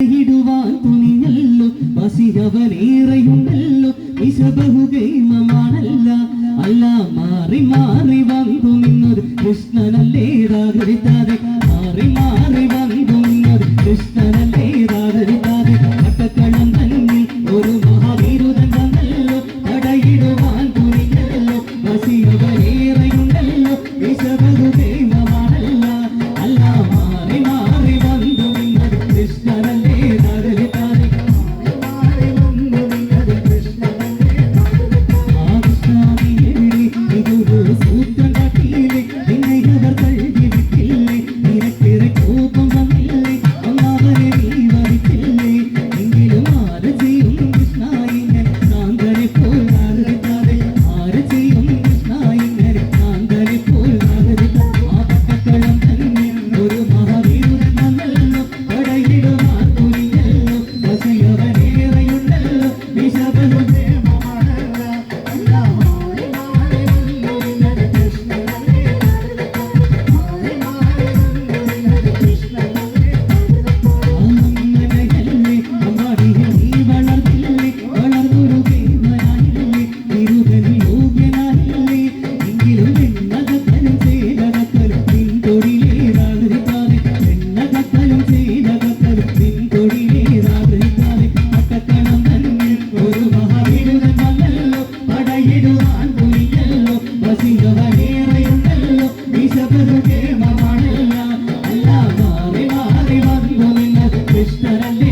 ഇടുവാൻ തുനിഞ്ഞല്ലോ വസിരവനേറെയുണ്ടല്ലോ വിഷബഹുകൈമമാണല്ല അല്ല മാറി മാറി വന്നു നിന്നത് കൃഷ്ണനല്ലേതാകരുതാതെ മാറി മാറി വന്നു നിന്നത് കൃഷ്ണനല്ലേതാകരുതാതെ കട്ടക്കളം തന്നിൽ ഒരു മഹാവീരുതൻ വന്നല്ലോ കടയിടുവാൻ തുനിഞ്ഞല്ലോ വസിരവനേറെയുണ്ടല്ലോ വിഷബഹുകൈമമാണല്ല അല്ല മാറി മാറി വന്നു നിന്നത് കൃഷ്ണനല്ലേ കൃഷ്ണനല്ലേ